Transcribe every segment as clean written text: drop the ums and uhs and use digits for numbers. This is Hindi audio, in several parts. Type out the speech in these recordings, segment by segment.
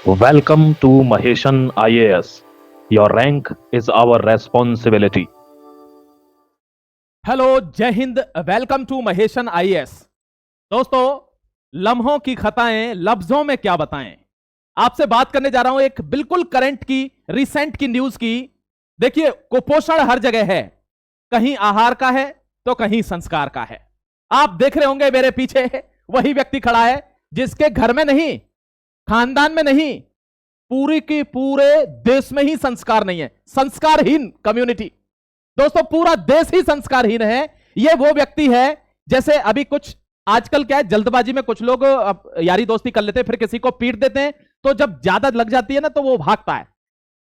Welcome to Maheshan IAS. Your rank is our responsibility. Hello, जय हिंद, वेलकम टू महेशन आईएएस। दोस्तों, लम्हों की खताएं लफ्जों में क्या बताएं। आपसे बात करने जा रहा हूं एक बिल्कुल करंट की, रिसेंट की न्यूज की। देखिए, कुपोषण हर जगह है, कहीं आहार का है तो कहीं संस्कार का है। आप देख रहे होंगे मेरे पीछे वही व्यक्ति खड़ा है जिसके घर में नहीं, खानदान में नहीं, पूरी की पूरे देश में ही संस्कार नहीं है। संस्कारहीन कम्युनिटी। दोस्तों, पूरा देश ही संस्कारहीन है। ये वो व्यक्ति है, जैसे अभी कुछ आजकल क्या है, जल्दबाजी में कुछ लोग यारी दोस्ती कर लेते हैं, फिर किसी को पीट देते हैं, तो जब ज्यादा लग जाती है ना तो वो भागता है,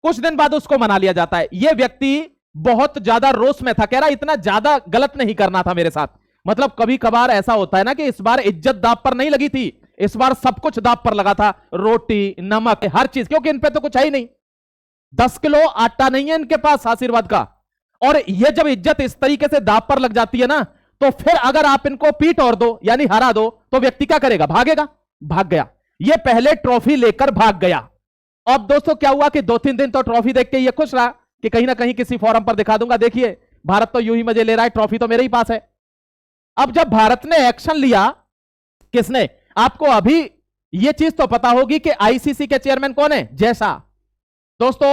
कुछ दिन बाद उसको मना लिया जाता है। ये व्यक्ति बहुत ज्यादा रोष में था, कह रहा इतना ज्यादा गलत नहीं करना था मेरे साथ। मतलब कभी कभार ऐसा होता है ना कि इस बार इज्जत दांव पर नहीं लगी थी, इस बार सब कुछ दांव पर लगा था, रोटी, नमक, हर चीज, क्योंकि इन पे तो कुछ है ही नहीं। 10 किलो आटा नहीं है इनके पास आशीर्वाद का। और ये जब इज्जत इस तरीके से दांव पर लग जाती है ना, तो फिर अगर आप इनको पीट और दो, यानी हरा दो, तो व्यक्ति क्या करेगा? भागेगा। भाग गया। ये पहले ट्रॉफी लेकर भाग गया। अब दोस्तों क्या हुआ कि 2-3 दिन तो ट्रॉफी देख के ये खुश रहा कि कहीं ना कहीं किसी फोरम पर दिखा दूंगा, देखिए भारत तो यूं ही मजे ले रहा है, ट्रॉफी तो मेरे ही पास है। अब जब भारत ने एक्शन लिया, किसने? आपको अभी ये चीज तो पता होगी कि आईसीसी के चेयरमैन कौन है? जय शाह। दोस्तों,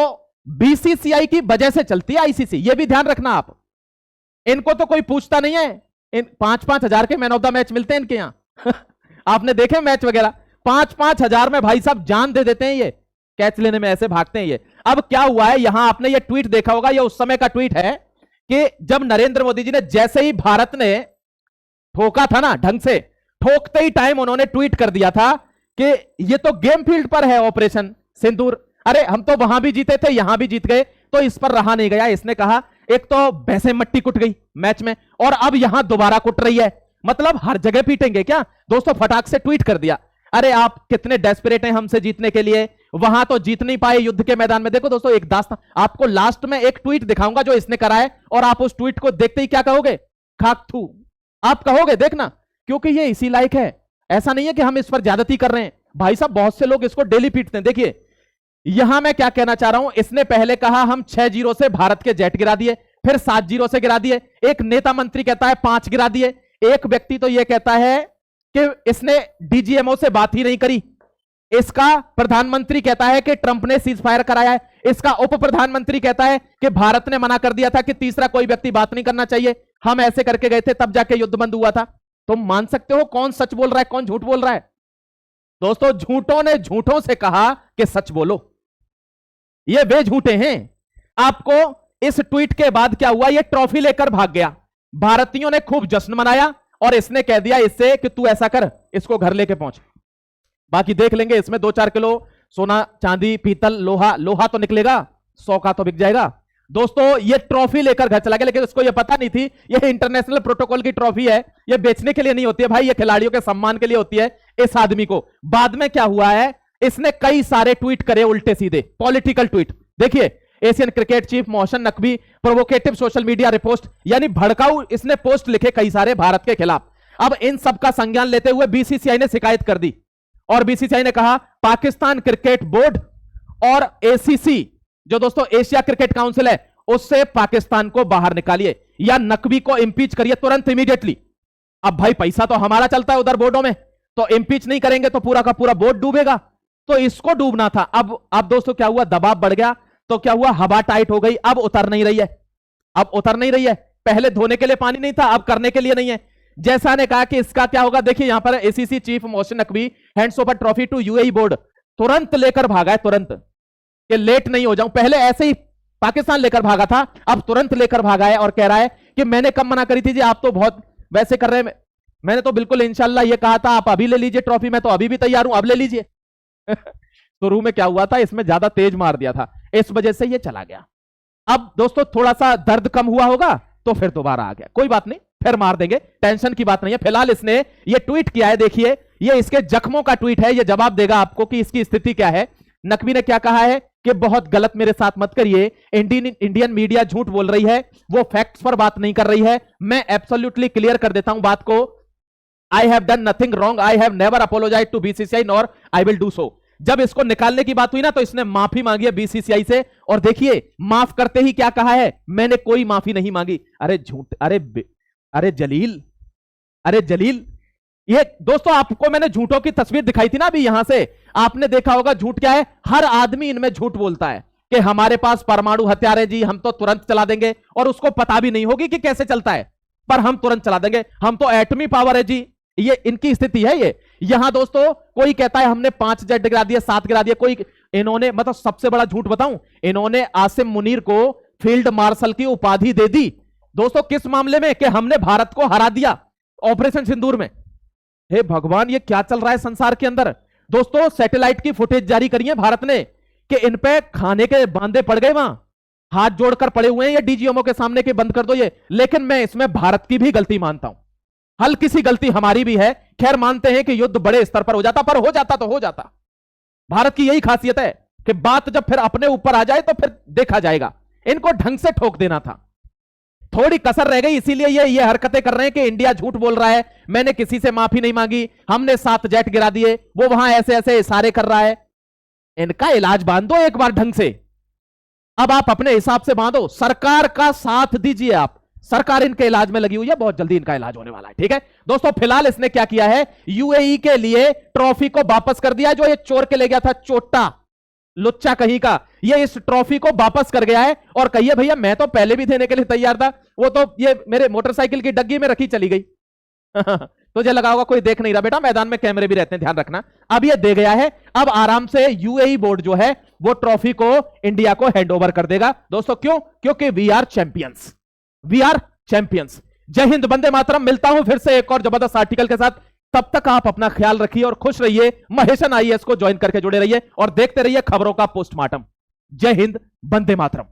बीसीसीआई की वजह से चलती है आईसीसी, ये भी ध्यान रखना आप। इनको तो कोई पूछता नहीं है। इन 5-5 हजार के मैन ऑफ द मैच मिलते हैं इनके यहां आपने देखे मैच वगैरह, 5-5 हजार में भाई साहब जान दे देते हैं। ये कैच लेने में ऐसे भागते हैं ये। अब क्या हुआ है, यहां आपने ये ट्वीट देखा होगा, ये उस समय का ट्वीट है कि जब नरेंद्र मोदी जी ने, जैसे ही भारत ने ठोका था ना ढंग से, ठोकते ही टाइम उन्होंने ट्वीट कर दिया था कि ये तो गेम फील्ड पर है ऑपरेशन सिंदूर। अरे हम तो वहां भी जीते थे, यहां भी जीत गए, तो इस पर रहा नहीं गया। इसने कहा एक तो भैंसे मट्टी कुट गई मैच में, और अब यहां दोबारा कुट रही है, मतलब हर जगह पीटेंगे क्या? दोस्तों, फटाक से ट्वीट कर दिया। अरे आप कितने डेस्परेट हैं हमसे जीतने के लिए, वहां तो जीत नहीं पाए युद्ध के मैदान में। देखो दोस्तों, एक दास्तान आपको लास्ट में एक ट्वीट दिखाऊंगा जो इसने करा है, और आप उस ट्वीट को देखते ही क्या कहोगे? खाक थू, आप कहोगे, देखना, क्योंकि ये इसी लायक है। ऐसा नहीं है कि हम इस पर ज्यादती कर रहे हैं भाई साहब, बहुत से लोग इसको डेली पीटते हैं। देखिए यहां मैं क्या कहना चाह रहा हूं, इसने पहले कहा हम 6-0 से भारत के जेट गिरा दिए, फिर 7-0 से गिरा दिए, एक नेता मंत्री कहता है 5 गिरा दिए, एक व्यक्ति तो यह कहता है कि इसने डीजीएमओ से बात ही नहीं करी, इसका प्रधानमंत्री कहता है कि ट्रंप ने सीज फायर कराया है, इसका उप प्रधानमंत्री कहता है कि भारत ने मना कर दिया था कि तीसरा कोई व्यक्ति बात नहीं करना चाहिए, हम ऐसे करके गए थे तब जाके युद्ध बंद हुआ था। तुम मान सकते हो कौन सच बोल रहा है, कौन झूठ बोल रहा है? दोस्तों, झूठों ने झूठों से कहा कि सच बोलो, ये वे झूठे हैं। आपको इस ट्वीट के बाद क्या हुआ, ये ट्रॉफी लेकर भाग गया, भारतीयों ने खूब जश्न मनाया, और इसने कह दिया इससे कि तू ऐसा कर, इसको घर लेके पहुंच, बाकी देख लेंगे, इसमें 2-4 किलो सोना, चांदी, पीतल, लोहा, लोहा तो निकलेगा, 100 का तो बिक जाएगा। दोस्तों, ये ट्रॉफी लेकर घर चला गया, लेकिन उसको ये पता नहीं थी ये इंटरनेशनल प्रोटोकॉल की ट्रॉफी है, ये बेचने के लिए नहीं होती है भाई, ये खिलाड़ियों के सम्मान के लिए होती है। इस आदमी को बाद में क्या हुआ है, इसने कई सारे ट्वीट करे उल्टे सीधे, पॉलिटिकल ट्वीट। देखिए, Asian cricket chief Mohsin Naqvi provocative social media repost, यानी भड़काऊ इसने पोस्ट लिखे कई सारे भारत के खिलाफ। अब इन सब का संज्ञान लेते हुए बीसीसीआई ने शिकायत कर दी, और बीसीसीआई ने कहा पाकिस्तान क्रिकेट बोर्ड और एसीसी, जो दोस्तों एशिया क्रिकेट काउंसिल है, उससे पाकिस्तान को बाहर निकालिए या नकवी को इंपीच करिए तुरंत, इमीडिएटली। अब भाई पैसा तो हमारा चलता है उधर बोर्डों में, तो इंपीच नहीं करेंगे तो पूरा का पूरा बोर्ड डूबेगा, तो इसको डूबना था। अब दोस्तों क्या हुआ, दबाव बढ़ गया, तो क्या हुआ, हवा टाइट हो गई, अब उतर नहीं रही है, अब उतर नहीं रही है। पहले धोने के लिए पानी नहीं था, अब करने के लिए नहीं है। जैसा ने कहा कि इसका क्या होगा, देखिए यहां पर ACC chief Mohsin Naqvi hands over trophy to UAE board, तुरंत लेकर भागा है, तुरंत, कि लेट नहीं हो जाऊं। पहले ऐसे ही पाकिस्तान लेकर भागा था, अब तुरंत लेकर भागा है, और कह रहा है कि मैंने कब मना करी थी जी, आप तो बहुत वैसे कर रहे हैं, मैंने तो बिल्कुल इंशाल्लाह ये कहा था, आप अभी ले लीजिए ट्रॉफी, मैं तो अभी भी तैयार हूं, अब ले लीजिए शुरू में क्या हुआ था, इसमें ज्यादा तेज मार दिया था, इस वजह से ये चला गया। अब दोस्तों थोड़ा सा दर्द कम हुआ होगा तो फिर दोबारा आ गया, कोई बात नहीं, फिर मार देंगे, टेंशन की बात नहीं है। फिलहाल इसने ये ट्वीट किया है, देखिए ये इसके जख्मों का ट्वीट है, ये जवाब देगा आपको कि इसकी स्थिति क्या है। नकवी ने क्या कहा है कि बहुत गलत मेरे साथ मत करिए, इंडियन मीडिया झूठ बोल रही है, वो फैक्ट्स पर बात नहीं कर रही है, मैं एब्सोल्युटली क्लियर कर देता हूं बात को, I have done nothing wrong. I have never apologized to BCCI nor I will do so. जब इसको निकालने की बात हुई ना तो इसने माफी मांगी है बीसीसीआई से, और देखिए माफ करते ही क्या कहा है, मैंने कोई माफी नहीं मांगी। अरे झूठ, अरे जलील, अरे जलील, ये दोस्तों आपको मैंने झूठों की तस्वीर दिखाई थी ना अभी यहां से, आपने देखा होगा झूठ क्या है। हर आदमी इनमें झूठ बोलता है कि हमारे पास परमाणु हथियार है जी, हम तो तुरंत चला देंगे, और उसको पता भी नहीं होगी कि कैसे चलता है, पर हम तुरंत चला देंगे, हम तो एटमी पावर है जी। ये इनकी स्थिति है। ये यहां दोस्तों कोई कहता है हमने 5 जेट गिरा दिया, 7 गिरा दिया, कोई इन्होंने, मतलब सबसे बड़ा झूठ बताऊं, इन्होंने आसिम मुनीर को फील्ड मार्शल की उपाधि दे दी दोस्तों। किस मामले में? कि हमने भारत को हरा दिया ऑपरेशन सिंदूर में। हे भगवान, ये क्या चल रहा है संसार के अंदर। दोस्तों सैटेलाइट की फुटेज जारी करी है भारत ने कि इन पे खाने के बांधे पड़ गए, वहां हाथ जोड़कर पड़े हुए हैं ये डीजीएमओ के सामने के बंद कर दो ये। लेकिन मैं इसमें भारत की भी गलती मानता हूं, हल्की सी गलती हमारी भी है। खैर मानते हैं कि युद्ध बड़े स्तर पर हो जाता, पर हो जाता तो हो जाता। भारत की यही खासियत है कि बात जब फिर अपने ऊपर आ जाए तो फिर देखा जाएगा। इनको ढंग से ठोक देना था, थोड़ी कसर रह गई, इसीलिए ये हरकतें कर रहे हैं कि इंडिया झूठ बोल रहा है, मैंने किसी से माफी नहीं मांगी, हमने 7 जेट गिरा दिए, वो वहां ऐसे ऐसे इशारे कर रहा है। इनका इलाज बांध दो एक बार ढंग से। अब आप अपने हिसाब से बांधो, सरकार का साथ दीजिए आप, सरकार इनके इलाज में लगी हुई है, बहुत जल्दी इनका इलाज होने वाला है। ठीक है दोस्तों, फिलहाल इसने क्या किया है, यूएई के लिए ट्रॉफी को वापस कर दिया, जो ये चोर के ले गया था, चोटा लुच्चा कहीं का, ये इस ट्रॉफी को वापस कर गया है। और कहिए भैया मैं तो पहले भी देने के लिए तैयार था, वो तो ये मेरे मोटरसाइकिल की डग्गी में रखी चली गई। तुझे लगा होगा कोई देख नहीं रहा, बेटा मैदान में कैमरे भी रहते हैं, ध्यान रखना। अब ये दे गया है, अब आराम से यूएई बोर्ड जो है वो ट्रॉफी को इंडिया को हैंड ओवर कर देगा दोस्तों। क्यों? क्योंकि we are champions, we are champions. जय हिंद, वंदे मातरम। मिलता हूं फिर से एक और जबरदस्त आर्टिकल के साथ, तब तक आप अपना ख्याल रखिए और खुश रहिए। महेशन आईएएस को ज्वाइन करके जुड़े रहिए और देखते रहिए खबरों का पोस्टमार्टम। जय हिंद, वंदे मातरम।